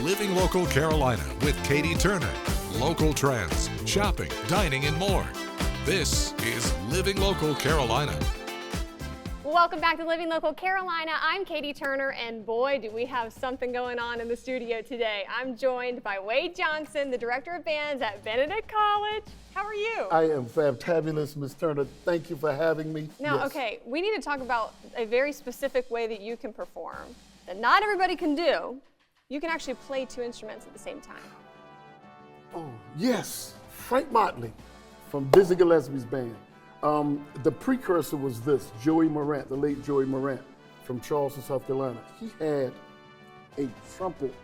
Living Local Carolina with Katie Turner. Local trends, shopping, dining, and more. This is Living Local Carolina. Welcome back to Living Local Carolina. I'm Katie Turner, and boy, do we have something going on in the studio today. I'm joined by Wade Johnson, the Director of Bands at Benedict College. How are you? I am fabulous, Ms. Turner. Thank you for having me. Now, Yes. okay, we need to talk about a very specific way that you can perform that not everybody can do. You can actually play two instruments at the same time. Oh, yes. Frank Motley from Dizzy Gillespie's band. The precursor was this, Joey Morant, the late Joey Morant from Charleston, South Carolina. He had a trumpet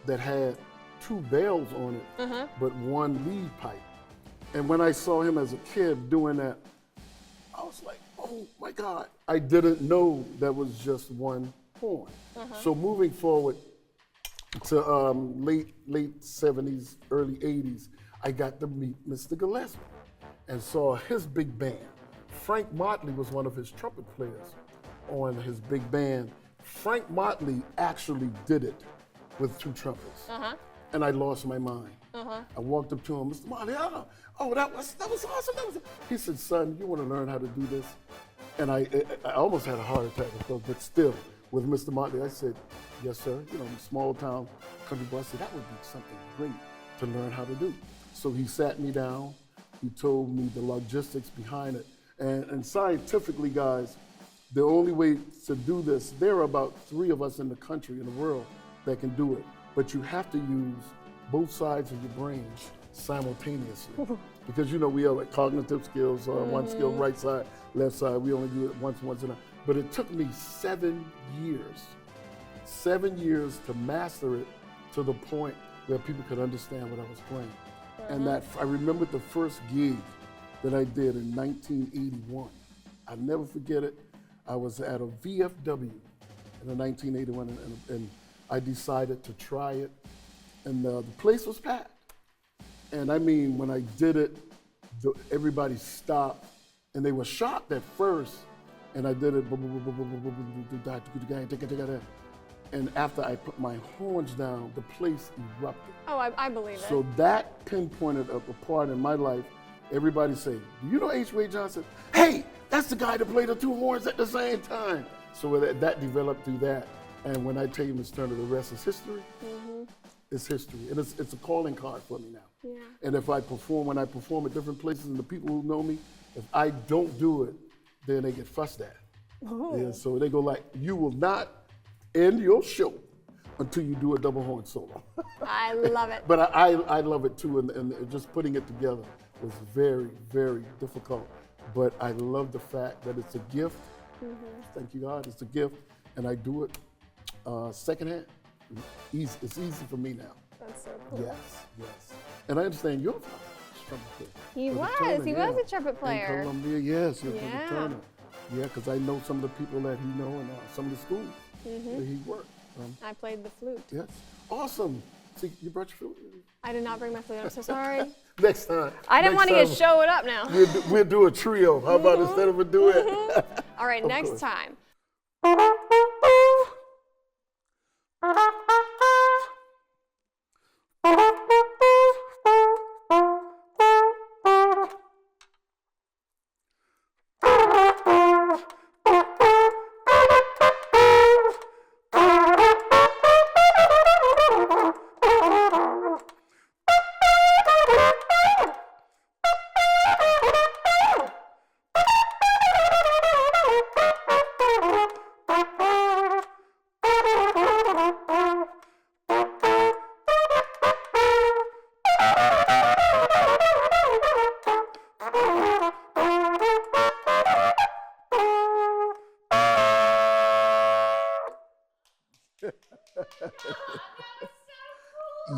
that had two bells on it, but one lead pipe. And when I saw him as a kid doing that, I was like, oh my God. I didn't know that was just one horn. So moving forward to late 70s, early 80s, I got to meet Mr. Gillespie and saw his big band. Frank Motley was one of his trumpet players on his big band. Frank Motley actually did it with two trumpets. And I lost my mind. I walked up to him, Mr. Motley, oh, that was awesome. He said, son, you want to learn how to do this? And I almost had a heart attack, but still, with Mr. Motley, I said, yes, sir. You know, small town country boy. I said, that would be something great to learn how to do. So he sat me down. He told me the logistics behind it. And scientifically, guys, the only way to do this, there are about 3 of us in the country, in the world, that can do it. But you have to use both sides of your brain simultaneously. Because, you know, we have like cognitive skills, one skill, right side, left side. We only do it once. But it took me 7 years to master it to the point where people could understand what I was playing. And that I remember the first gig that I did in 1981. I'll never forget it. I was at a VFW in 1981, and I decided to try it. And the place was packed. And I mean, when I did it, everybody stopped, and they were shocked at first. And I did it, and after I put my horns down, the place erupted. Oh, I believe it. So that pinpointed a part in my life. Everybody say, do you know H. Wade Johnson? Hey, that's the guy that played the two horns at the same time. So that developed through that. And when I tell you, Ms. Turner, the rest is history. It's history, and it's a calling card for me now. Yeah. And if when I perform at different places, and the people who know me, if I don't do it, then they get fussed at. Yeah, so they go like, you will not end your show until you do a double horn solo. I love it. But I love it too, and just putting it together was very, very difficult. But I love the fact that it's a gift. Thank you, God, it's a gift, and I do it secondhand. Easy. It's easy for me now. That's so cool. Yes. And I understand your father, trumpet player. He was a trumpet player. In Columbia, yes, Yeah. yeah. Turner. Yeah, because I know some of the people that he know and some of the schools where he worked. I played the flute. Yes. Awesome. See, you brought your flute? I did not bring my flute. I'm so sorry. Next time. I didn't want to get showed up now. We'll do a trio. How about instead of a duet? All right, next course. time.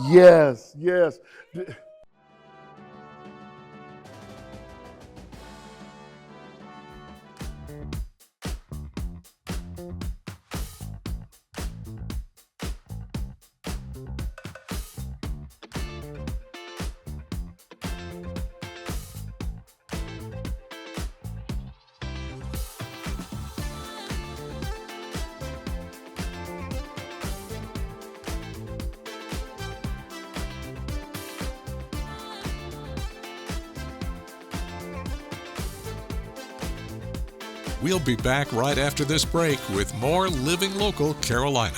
Yes. We'll be back right after this break with more Living Local Carolina.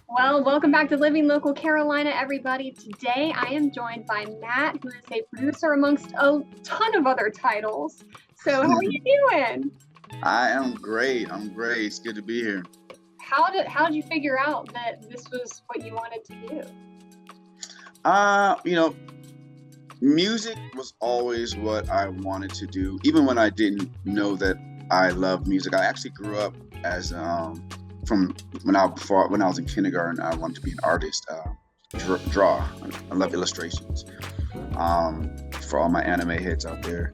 Well, welcome back to Living Local Carolina, everybody. Today I am joined by Matt, who is a producer amongst a ton of other titles. So how are you doing? I am great. I'm great. It's good to be here. How did you figure out that this was what you wanted to do? Music was always what I wanted to do, even when I didn't know that I loved music. I actually grew up as from when I was in kindergarten. I wanted to be an artist, draw. I love illustrations. For all my anime heads out there,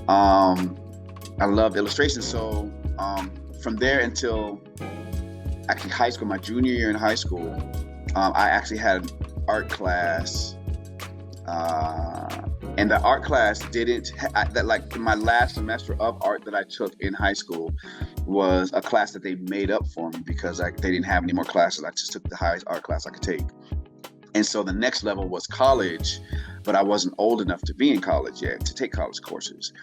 I loved illustrations. So from there until actually high school, my junior year in high school, I actually had an art class. And the art class my last semester of art that I took in high school was a class that they made up for me because they didn't have any more classes. I just took the highest art class I could take. And so the next level was college, but I wasn't old enough to be in college yet to take college courses.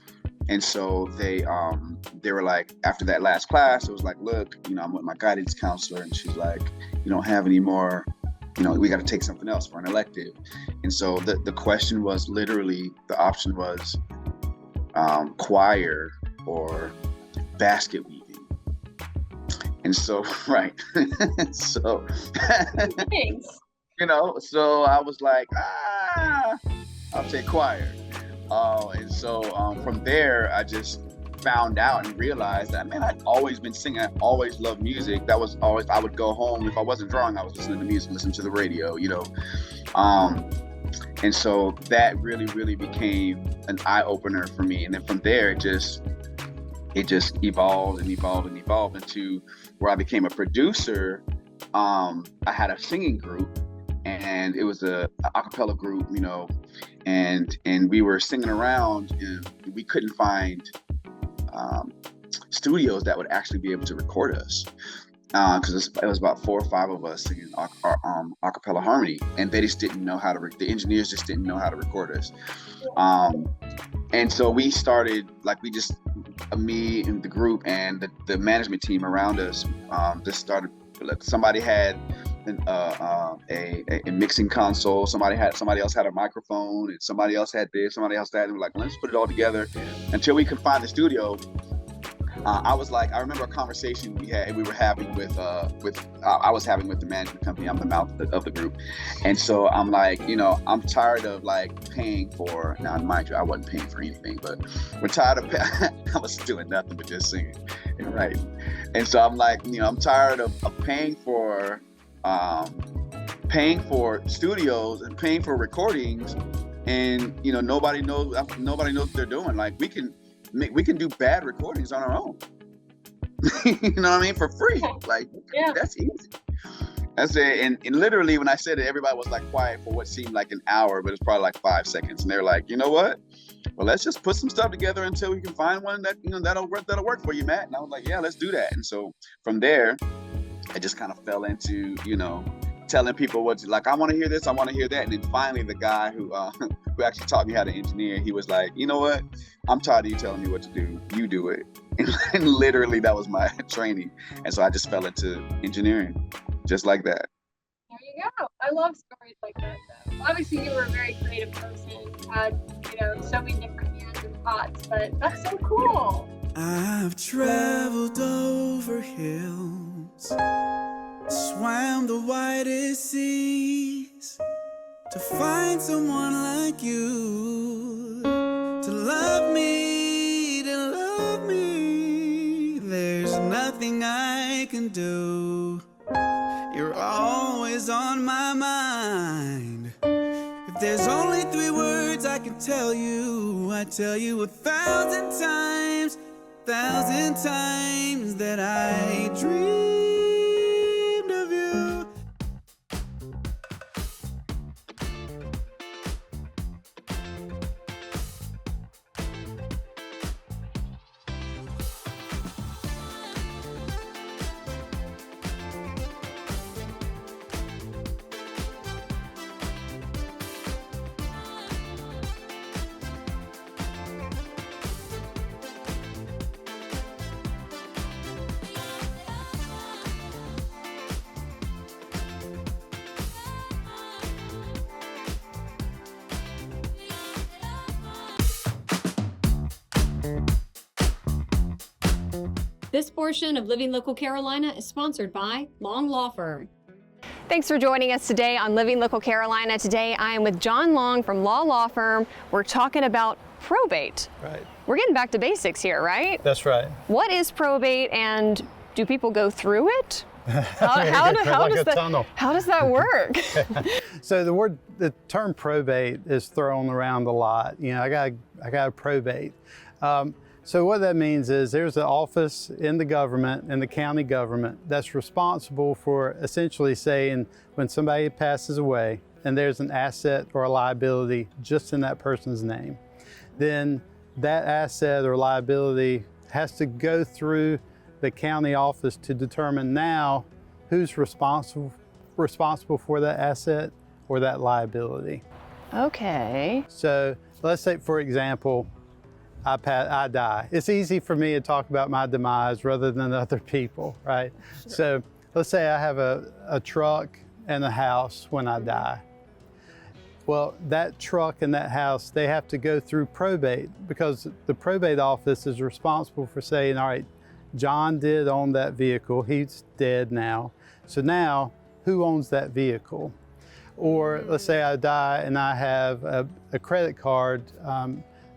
And so they were like, after that last class, it was like, look, I'm with my guidance counselor, and she's like, you don't have any more, we got to take something else for an elective. And so the question was literally, the option was choir or basket weaving. And so, right. So, Thanks. So I was like, I'll take choir. And so from there, I just found out and realized that, man, I'd always been singing. I always loved music. That was always, I would go home. If I wasn't drawing, I was listening to music, listening to the radio, And so that really, really became an eye opener for me. And then from there, it just evolved and evolved and evolved into where I became a producer. I had a singing group, and it was a cappella group, and we were singing around, and we couldn't find studios that would actually be able to record us, because it was about 4 or 5 of us singing a cappella harmony, and they just didn't know how to. The engineers just didn't know how to record us, and so we started me and the group and the management team around us just started. Somebody had a mixing console. Somebody else had a microphone, and somebody else had this, somebody else that. And we're like, let's put it all together until we could find the studio. I remember a conversation we were having I was having with the management company. I'm the mouth of the group. And so I'm like, I'm tired of paying for, now mind you, I wasn't paying for anything, but we're tired of I was doing nothing but just singing and writing. And so I'm like, I'm tired of paying for studios and paying for recordings, and nobody knows what they're doing. Like, we can do bad recordings on our own. You know what I mean? For free. Yeah. That's easy. That's it. And literally, when I said it, everybody was quiet for what seemed like an hour, but it's probably 5 seconds. And they're like, you know what? Well, let's just put some stuff together until we can find one that, that'll work for you, Matt. And I was like, yeah, let's do that. And so from there, I just kind of fell into, telling people I want to hear this, I want to hear that. And then finally, the guy who actually taught me how to engineer, he was like, you know what? I'm tired of you telling me what to do. You do it. And literally, that was my training. And so I just fell into engineering, just like that. There you go. I love stories like that, though. Obviously, you were a very creative person. You had, so many different hands and thoughts, but that's so cool. I've traveled over hills, swam the widest seas to find someone like you, to love me, to love me. There's nothing I can do. You're always on my mind. If there's only 3 words I can tell you, I tell you 1,000 times, 1,000 times that I dreamed of you. This portion of Living Local Carolina is sponsored by Long Law Firm. Thanks for joining us today on Living Local Carolina. Today I am with John Long from Law Firm. We're talking about probate. Right. We're getting back to basics here, right? That's right. What is probate and do people go through it? How does that work? So the term probate is thrown around a lot. You know, I got a probate. So what that means is there's an office in the government, in the county government, that's responsible for essentially saying when somebody passes away and there's an asset or a liability just in that person's name, then that asset or liability has to go through the county office to determine now who's responsible for that asset or that liability. Okay. So let's say, for example, I die. It's easy for me to talk about my demise rather than other people, right? Sure. So let's say I have a truck and a house when I die. Well, that truck and that house, they have to go through probate because the probate office is responsible for saying, all right, John did own that vehicle. He's dead now. So now, who owns that vehicle? Or let's say I die and I have a credit card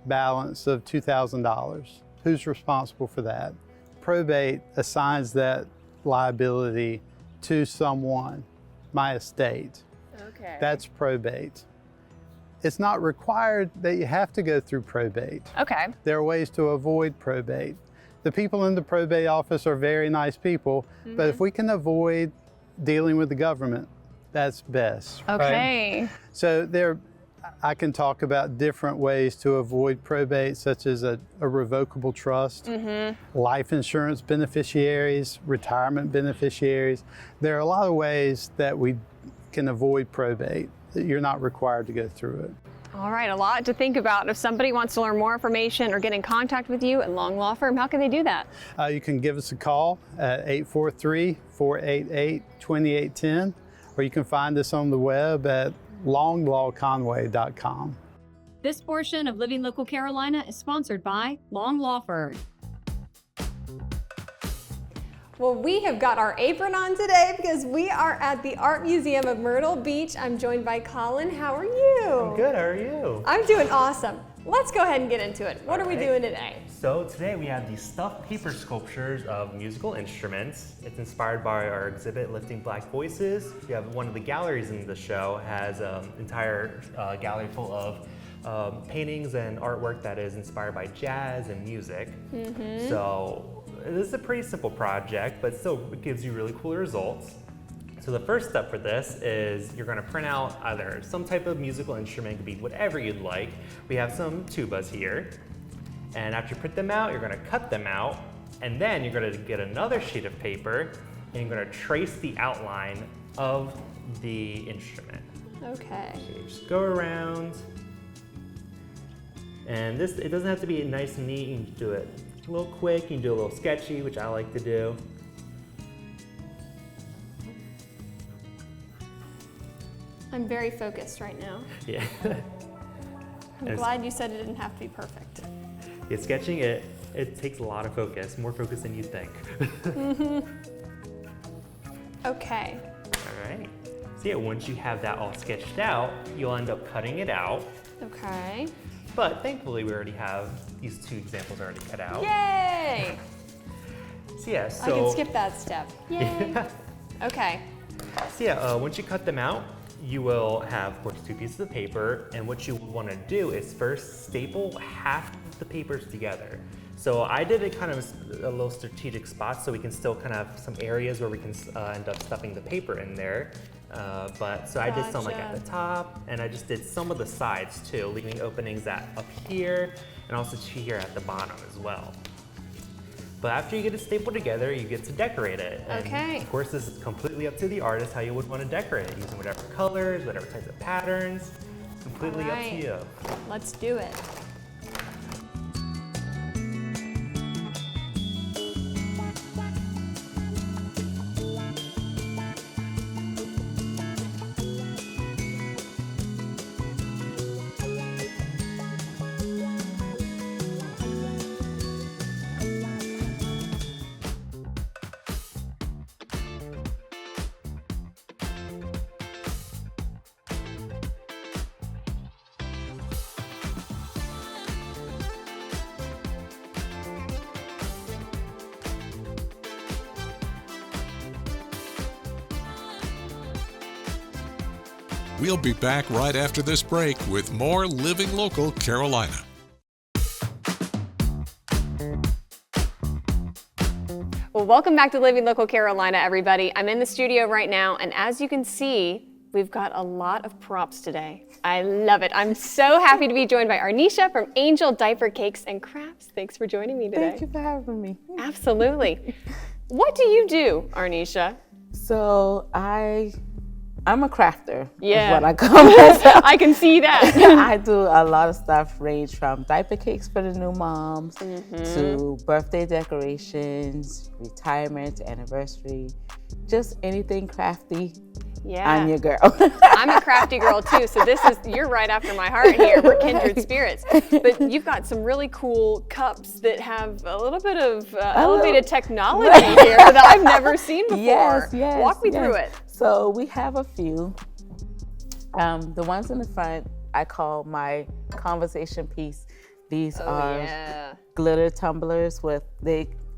balance of $2,000. Who's responsible for that? Probate assigns that liability to someone, my estate. Okay. That's probate. It's not required that you have to go through probate. Okay. There are ways to avoid probate. The people in the probate office are very nice people, but if we can avoid dealing with the government, that's best. Okay. Right? So I can talk about different ways to avoid probate, such as a revocable trust, life insurance beneficiaries, retirement beneficiaries. There are a lot of ways that we can avoid probate. You're not required to go through it. All right, a lot to think about. If somebody wants to learn more information or get in contact with you at Long Law Firm, how can they do that? You can give us a call at 843-488-2810, or you can find us on the web at longlawconway.com. This portion of Living Local Carolina is sponsored by Long Law Firm. Well, we have got our apron on today because we are at the Art Museum of Myrtle Beach. I'm joined by Colin. How are you? I'm good, how are you? I'm doing awesome. Let's go ahead and get into it. What are we doing today? So today we have these stuffed paper sculptures of musical instruments. It's inspired by our exhibit, Lifting Black Voices. We have one of the galleries in the show has an entire gallery full of paintings and artwork that is inspired by jazz and music. So this is a pretty simple project, but still it gives you really cool results. So the first step for this is you're gonna print out either some type of musical instrument, it could be whatever you'd like. We have some tubas here. And after you print them out, you're gonna cut them out, and then you're gonna get another sheet of paper, and you're gonna trace the outline of the instrument. Okay. So you just go around, and it doesn't have to be nice and neat. You can do it a little quick, you can do a little sketchy, which I like to do. I'm very focused right now. Yeah. I'm glad you said it didn't have to be perfect. Yeah, sketching it takes a lot of focus, more focus than you think. Okay. All right. So yeah, once you have that all sketched out, you'll end up cutting it out. Okay. But thankfully, we already have these two examples already cut out. Yay! So yeah, I can skip that step. Yay! Okay. So yeah, once you cut them out, you will have, of course, two pieces of paper, and what you want to do is first staple half the papers together. So I did it kind of a little strategic spot so we can still kind of have some areas where we can end up stuffing the paper in there. So I did some like at the top, and I just did some of the sides too, leaving openings up here and also here at the bottom as well. But after you get it stapled together, you get to decorate it. And okay. Of course, this is completely up to the artist how you would want to decorate it, using whatever colors, whatever types of patterns. It's completely up to you. Let's do it. We'll be back right after this break with more Living Local Carolina. Well, welcome back to Living Local Carolina, everybody. I'm in the studio right now, and as you can see, we've got a lot of props today. I love it. I'm so happy to be joined by Arnisha from Angel Diaper Cakes and Crafts. Thanks for joining me today. Thank you for having me. Absolutely. What do you do, Arnisha? So I'm a crafter. Yeah. Is what I call myself. I can see that. I do a lot of stuff, range from diaper cakes for the new moms to birthday decorations, retirement, anniversary, just anything crafty. Yeah. I'm your girl. I'm a crafty girl too, so you're right after my heart here. We're kindred spirits. But you've got some really cool cups that have a little bit of elevated technology here that I've never seen before. Yes. Walk me through it. So we have a few. The ones in the front, I call my conversation piece. These are glitter tumblers with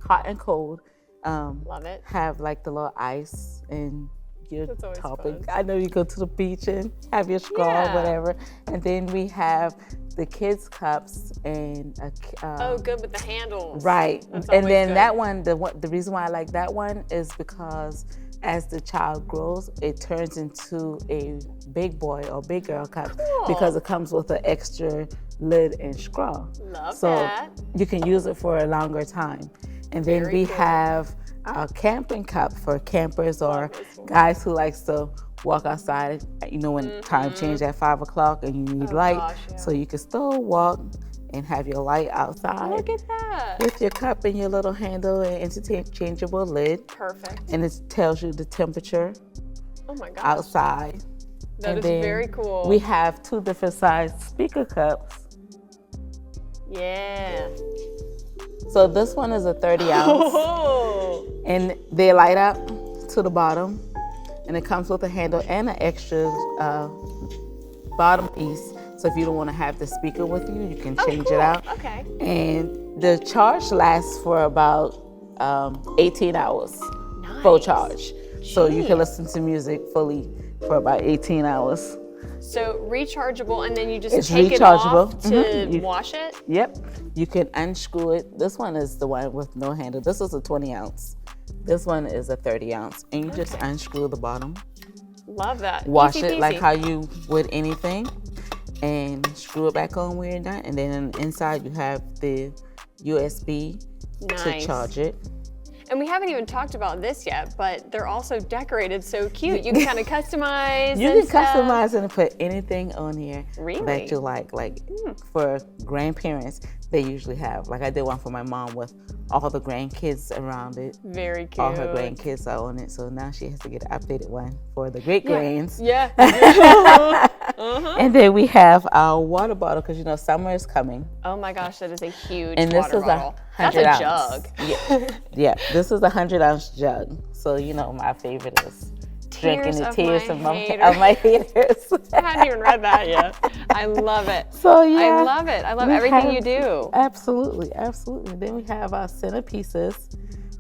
hot and cold. Love it. Have like the little ice and your That's always topping. fun. I know you go to the beach and have your straw or whatever. And then we have the kids cups and Good with the handles. right. That's And always then good. that one, the reason why I like that one is because as the child grows, it turns into a big boy or big girl cup because it comes with an extra lid and straw. Love so that. you can use it for a longer time. And then Very we cool. have a camping cup for campers or guys who likes to walk outside, when time change at 5 o'clock and you need light. gosh, yeah. So you can still walk and have your light outside Look at that. with your cup and your little handle and interchangeable lid. Perfect. And it tells you the temperature Oh my gosh. outside. That And is then very cool. We have 2 different size speaker cups. Yeah. So this one is a 30 ounce Oh. and they light up to the bottom and it comes with a handle and an extra bottom piece. So if you don't want to have the speaker with you, you can change it out. Okay. And the charge lasts for about 18 hours, full charge. So you can listen to music fully for about 18 hours. So rechargeable, and then you just It's take it off rechargeable. to Mhm. wash it? Yep, you can unscrew it. This one is the one with no handle. This is a 20 ounce. This one is a 30 ounce. And you just unscrew the bottom, Love that. wash Easy it like peasy. how you would anything, and screw it back on when you're done. And then inside you have the USB to Nice. charge it. And we haven't even talked about this yet, but they're also decorated so cute. You can kind of customize. You and can stuff. customize and put anything on here Really? that you like. For grandparents, they usually have. Like I did one for my mom with all the grandkids around it. Very cute. All her grandkids are on it, so now she has to get an updated one for the great grands. Yeah. And then we have our water bottle because summer is coming. Oh my gosh, that is a huge And this water is bottle. a That's 100 a ounce. jug. Yeah, this is a 100-ounce jug. So my favorite is drinking the tears of my haters. I hadn't even read that yet. I love it. So yeah, I love it. I love we everything have- you do. Absolutely. Then we have our centerpieces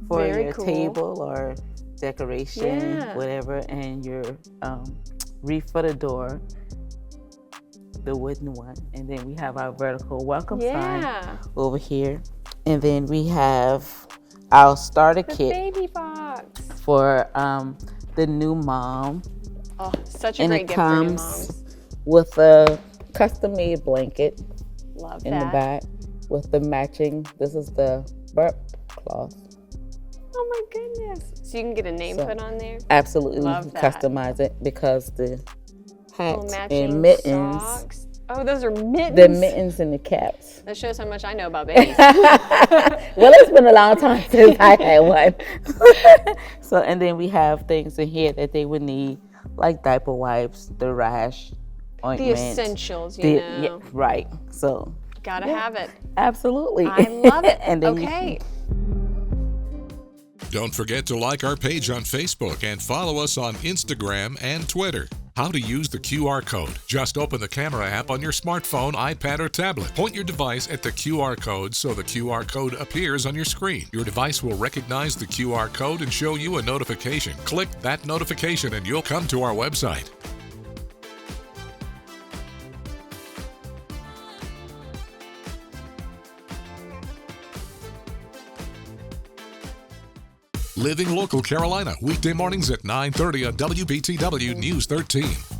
for Very your cool. table or decoration, Yeah. whatever, and your reef for the door, the wooden one. And then we have our vertical welcome sign Yeah. over here. And then we have our starter The kit baby box. for the new mom. Oh, such a And great it gift for new comes moms. with a custom-made blanket Love in that. the back with the matching. This is the burp cloth. Oh my goodness. So you can get a name So- put on there? Absolutely, Love you can that. customize it because the hat Little matching and mittens, socks. Oh, those are mittens. the mittens and the caps. That shows how much I know about babies. Well, it's been a long time since I had one. So, and then we have things in here that they would need, like diaper wipes, the rash, The ointment. essentials, you know. Yeah, right. So, Gotta have it. absolutely. I love it. And then you Okay. Don't forget to like our page on Facebook and follow us on Instagram and Twitter. How to use the QR code. Just open the camera app on your smartphone, iPad, or tablet. Point your device at the QR code so the QR code appears on your screen. Your device will recognize the QR code and show you a notification. Click that notification and you'll come to our website. Living Local Carolina, weekday mornings at 9:30 on WBTW News 13.